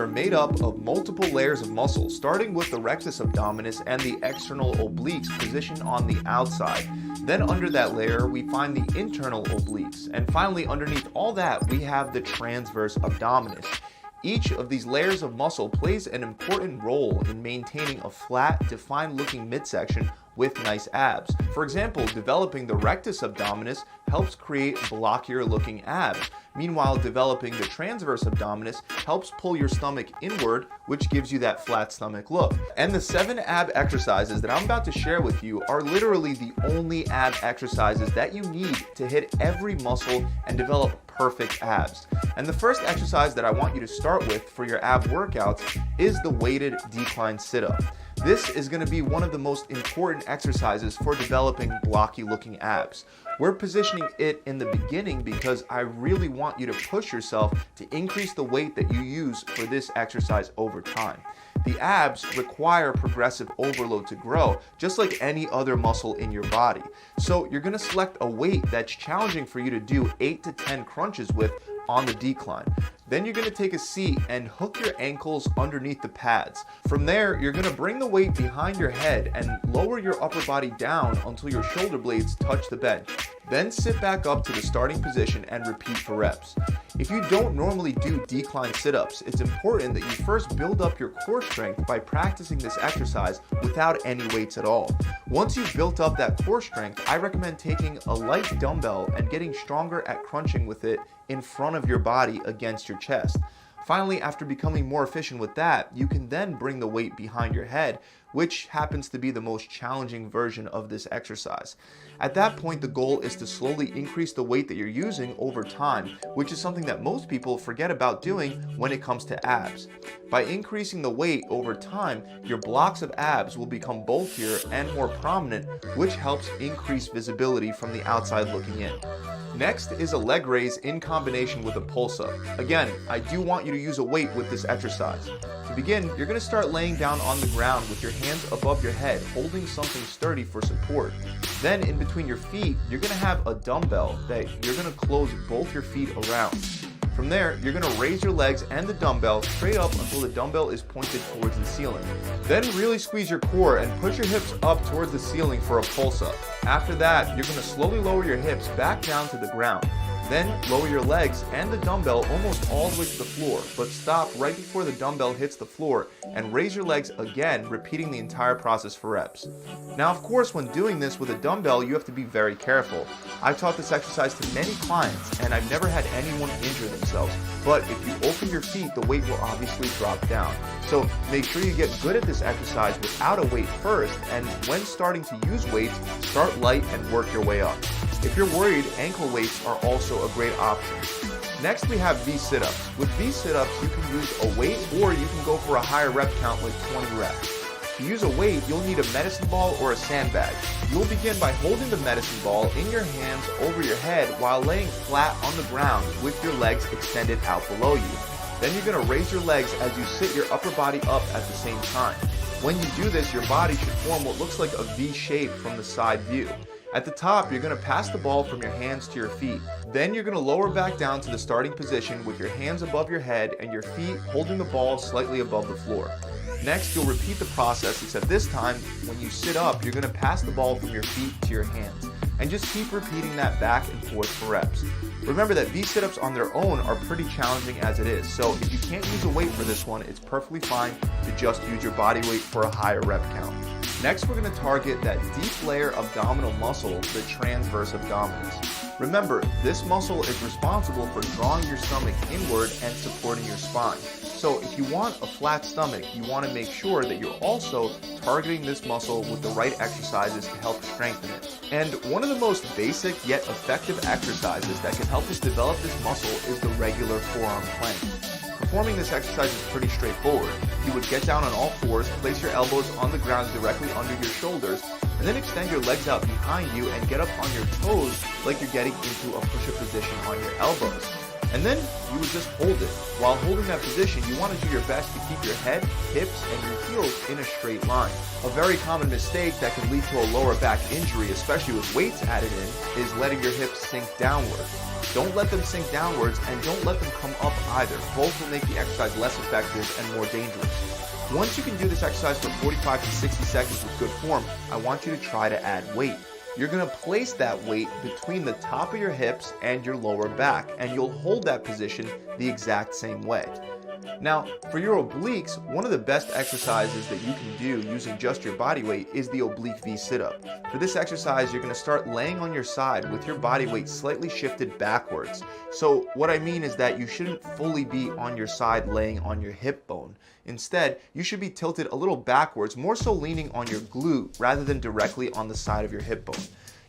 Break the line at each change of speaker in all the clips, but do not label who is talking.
are made up of multiple layers of muscle, starting with the rectus abdominis and the external obliques positioned on the outside. Then under that layer, we find the internal obliques. And finally, underneath all that, we have the transverse abdominis. Each of these layers of muscle plays an important role in maintaining a flat, defined-looking midsection with nice abs. For example, developing the rectus abdominis helps create blockier-looking abs. Meanwhile, developing the transverse abdominis helps pull your stomach inward, which gives you that flat stomach look. And the 7 ab exercises that I'm about to share with you are literally the only ab exercises that you need to hit every muscle and develop perfect abs. And the first exercise that I want you to start with for your ab workouts is the weighted decline sit-up. This is going to be one of the most important exercises for developing blocky looking abs. We're positioning it in the beginning because I really want you to push yourself to increase the weight that you use for this exercise over time. The abs require progressive overload to grow, just like any other muscle in your body. So you're going to select a weight that's challenging for you to do 8 to 10 crunches with on the decline. Then you're going to take a seat and hook your ankles underneath the pads. From there, you're going to bring the weight behind your head and lower your upper body down until your shoulder blades touch the bench. Then sit back up to the starting position and repeat for reps. If you don't normally do decline sit-ups, it's important that you first build up your core strength by practicing this exercise without any weights at all. Once you've built up that core strength, I recommend taking a light dumbbell and getting stronger at crunching with it in front of your body against your chest. Finally, after becoming more efficient with that, you can then bring the weight behind your head, which happens to be the most challenging version of this exercise. At that point, the goal is to slowly increase the weight that you're using over time, which is something that most people forget about doing when it comes to abs. By increasing the weight over time, your blocks of abs will become bulkier and more prominent, which helps increase visibility from the outside looking in. Next is a leg raise in combination with a pull-up. Again, I do want you to use a weight with this exercise. To begin, you're going to start laying down on the ground with your hands above your head, holding something sturdy for support. Then in between your feet, you're going to have a dumbbell that you're going to close both your feet around. From there, you're going to raise your legs and the dumbbell straight up until the dumbbell is pointed towards the ceiling. Then really squeeze your core and push your hips up towards the ceiling for a pulse-up. After that, you're going to slowly lower your hips back down to the ground. Then lower your legs and the dumbbell almost all the way to the floor, but stop right before the dumbbell hits the floor and raise your legs again, repeating the entire process for reps. Now, of course, when doing this with a dumbbell, you have to be very careful. I've taught this exercise to many clients and I've never had anyone injure themselves, but if you open your feet, the weight will obviously drop down. So make sure you get good at this exercise without a weight first, and when starting to use weights, start light and work your way up. If you're worried, ankle weights are also a great option. Next, we have V sit-ups. With V sit-ups, you can use a weight or you can go for a higher rep count like 20 reps. To use a weight, you'll need a medicine ball or a sandbag. You'll begin by holding the medicine ball in your hands over your head while laying flat on the ground with your legs extended out below you. Then you're going to raise your legs as you sit your upper body up at the same time. When you do this, your body should form what looks like a V shape from the side view. At the top, you're going to pass the ball from your hands to your feet. Then you're going to lower back down to the starting position with your hands above your head and your feet holding the ball slightly above the floor. Next, you'll repeat the process, except this time, when you sit up, you're going to pass the ball from your feet to your hands. And just keep repeating that back and forth for reps. Remember that V sit-ups on their own are pretty challenging as it is, so if you can't use a weight for this one, it's perfectly fine to just use your body weight for a higher rep count. Next, we're going to target that deep layer abdominal muscle, the transverse abdominis. Remember, this muscle is responsible for drawing your stomach inward and supporting your spine. So if you want a flat stomach, you want to make sure that you're also targeting this muscle with the right exercises to help strengthen it. And one of the most basic yet effective exercises that can help us develop this muscle is the regular forearm plank. Performing this exercise is pretty straightforward. You would get down on all fours, place your elbows on the ground directly under your shoulders, and then extend your legs out behind you and get up on your toes like you're getting into a push-up position on your elbows. And then you would just hold it. While holding that position, you want to do your best to keep your head, hips, and your heels in a straight line. A very common mistake that can lead to a lower back injury, especially with weights added in, is letting your hips sink downward. Don't let them sink downwards and don't let them come up either. Both will make the exercise less effective and more dangerous. Once you can do this exercise for 45 to 60 seconds with good form, I want you to try to add weight. You're going to place that weight between the top of your hips and your lower back, and you'll hold that position the exact same way. Now, for your obliques, one of the best exercises that you can do using just your body weight is the oblique V sit-up. For this exercise, you're going to start laying on your side with your body weight slightly shifted backwards. So what I mean is that you shouldn't fully be on your side laying on your hip bone. Instead, you should be tilted a little backwards, more so leaning on your glute rather than directly on the side of your hip bone.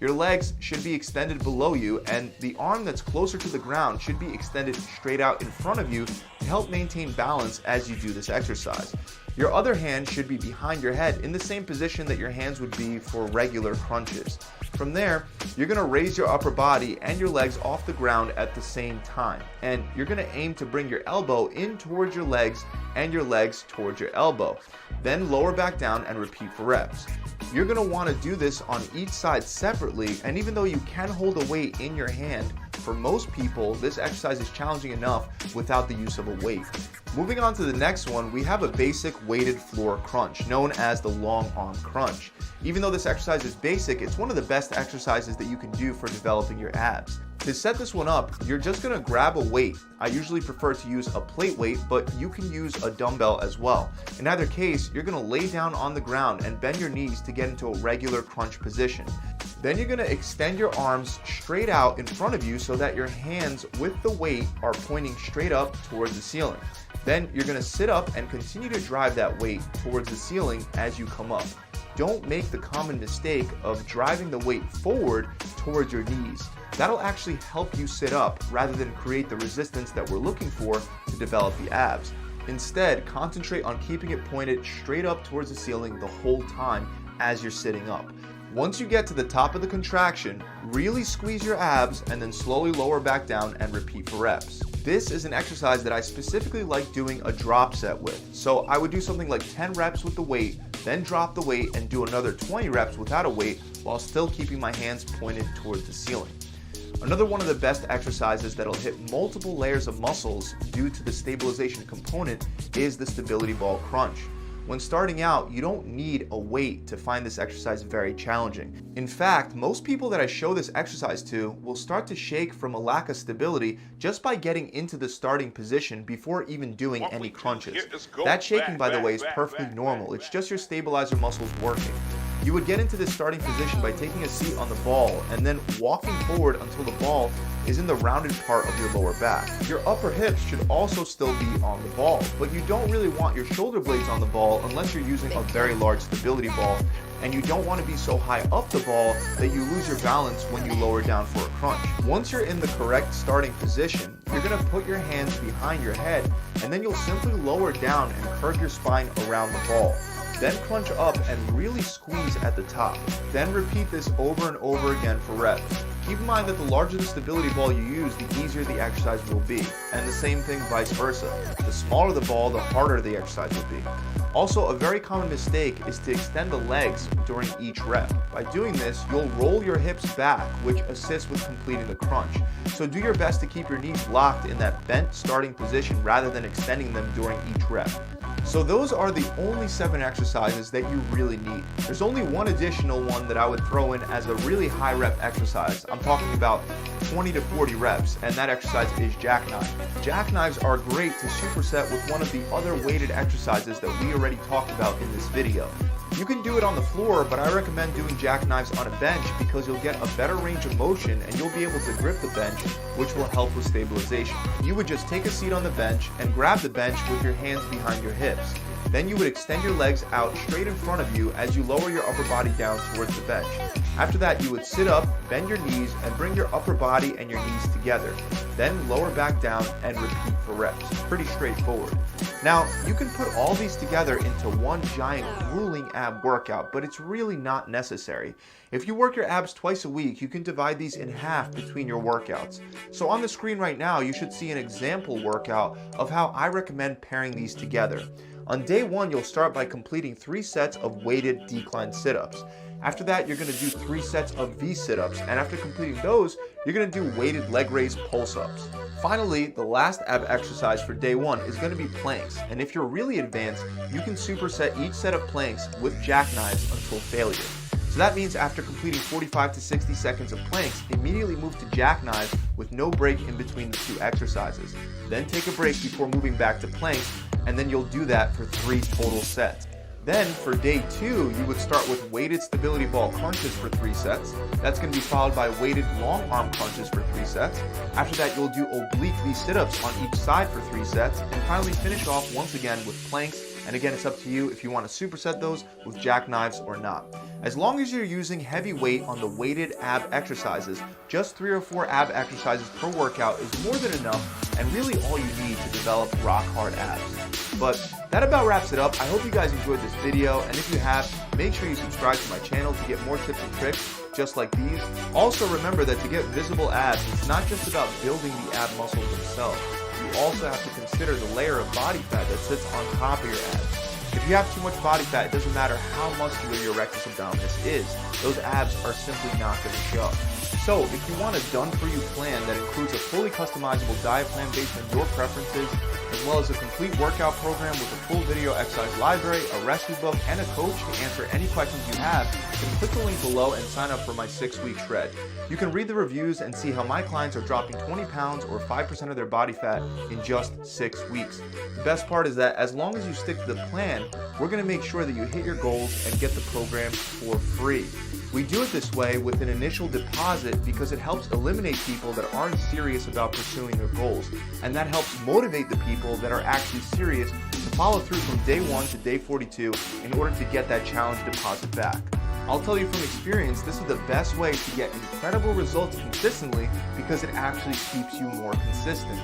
Your legs should be extended below you, and the arm that's closer to the ground should be extended straight out in front of you to help maintain balance as you do this exercise. Your other hand should be behind your head in the same position that your hands would be for regular crunches. From there, you're going to raise your upper body and your legs off the ground at the same time. And you're going to aim to bring your elbow in towards your legs and your legs towards your elbow. Then lower back down and repeat for reps. You're going to want to do this on each side separately, and even though you can hold a weight in your hand, for most people, this exercise is challenging enough without the use of a weight. Moving on to the next one, we have a basic weighted floor crunch, known as the long arm crunch. Even though this exercise is basic, it's one of the best exercises that you can do for developing your abs. To set this one up, you're just going to grab a weight. I usually prefer to use a plate weight, but you can use a dumbbell as well. In either case, you're going to lay down on the ground and bend your knees to get into a regular crunch position. Then you're going to extend your arms straight out in front of you so that your hands with the weight are pointing straight up towards the ceiling. Then you're going to sit up and continue to drive that weight towards the ceiling as you come up. Don't make the common mistake of driving the weight forward towards your knees. That'll actually help you sit up rather than create the resistance that we're looking for to develop the abs. Instead, concentrate on keeping it pointed straight up towards the ceiling the whole time as you're sitting up. Once you get to the top of the contraction, really squeeze your abs and then slowly lower back down and repeat for reps. This is an exercise that I specifically like doing a drop set with. So I would do something like 10 reps with the weight, then drop the weight and do another 20 reps without a weight while still keeping my hands pointed towards the ceiling. Another one of the best exercises that'll hit multiple layers of muscles due to the stabilization component is the stability ball crunch. When starting out, you don't need a weight to find this exercise very challenging. In fact, most people that I show this exercise to will start to shake from a lack of stability just by getting into the starting position before even doing any crunches. That shaking, by the way, is perfectly normal. It's just your stabilizer muscles working. You would get into this starting position by taking a seat on the ball and then walking forward until the ball is in the rounded part of your lower back. Your upper hips should also still be on the ball, but you don't really want your shoulder blades on the ball unless you're using a very large stability ball, and you don't want to be so high up the ball that you lose your balance when you lower down for a crunch. Once you're in the correct starting position, you're going to put your hands behind your head, and then you'll simply lower down and curve your spine around the ball. Then crunch up and really squeeze at the top. Then repeat this over and over again for reps. Keep in mind that the larger the stability ball you use, the easier the exercise will be. And the same thing vice versa. The smaller the ball, the harder the exercise will be. Also, a very common mistake is to extend the legs during each rep. By doing this, you'll roll your hips back, which assists with completing the crunch. So do your best to keep your knees locked in that bent starting position rather than extending them during each rep. So those are the only 7 exercises that you really need. There's only one additional one that I would throw in as a really high rep exercise. I'm talking about 20 to 40 reps, and that exercise is jackknife. Jackknives are great to superset with one of the other weighted exercises that we already talked about in this video. You can do it on the floor, but I recommend doing jackknives on a bench because you'll get a better range of motion and you'll be able to grip the bench, which will help with stabilization. You would just take a seat on the bench and grab the bench with your hands behind your hips. Then you would extend your legs out straight in front of you as you lower your upper body down towards the bench. After that, you would sit up, bend your knees, and bring your upper body and your knees together. Then lower back down and repeat for reps. Pretty straightforward. Now, you can put all these together into one giant grueling ab workout, but it's really not necessary. If you work your abs twice a week, you can divide these in half between your workouts. So on the screen right now, you should see an example workout of how I recommend pairing these together. On day 1, you'll start by completing 3 sets of weighted decline sit-ups. After that, you're going to do 3 sets of V sit-ups, and after completing those, you're going to do weighted leg raise pull-ups. Finally, the last ab exercise for day 1 is going to be planks, and if you're really advanced, you can superset each set of planks with jackknives until failure. So that means after completing 45 to 60 seconds of planks, immediately move to jackknives with no break in between the 2 exercises. Then take a break before moving back to planks, and then you'll do that for 3 total sets. Then for day 2, you would start with weighted stability ball crunches for 3 sets. That's going to be followed by weighted long arm crunches for 3 sets. After that, you'll do oblique V sit-ups on each side for 3 sets, and finally finish off once again with planks. And again, it's up to you if you want to superset those with jackknives or not. As long as you're using heavy weight on the weighted ab exercises, just 3 or 4 ab exercises per workout is more than enough and really all you need to develop rock hard abs. But that about wraps it up. I hope you guys enjoyed this video, and if you have, make sure you subscribe to my channel to get more tips and tricks just like these. Also remember that to get visible abs, it's not just about building the ab muscles themselves. You also have to consider the layer of body fat that sits on top of your abs. If you have too much body fat, it doesn't matter how muscular your rectus abdominis is, those abs are simply not going to show. So if you want a done-for-you plan that includes a fully customizable diet plan based on your preferences, as well as a complete workout program with a full video exercise library, a recipe book, and a coach to answer any questions you have, then click the link below and sign up for my 6-week shred. You can read the reviews and see how my clients are dropping 20 pounds or 5% of their body fat in just 6 weeks. The best part is that as long as you stick to the plan, we're going to make sure that you hit your goals and get the program for free. We do it this way with an initial deposit because it helps eliminate people that aren't serious about pursuing their goals, and that helps motivate the people that are actually serious to follow through from day 1 to day 42 in order to get that challenge deposit back. I'll tell you from experience, this is the best way to get incredible results consistently because it actually keeps you more consistent.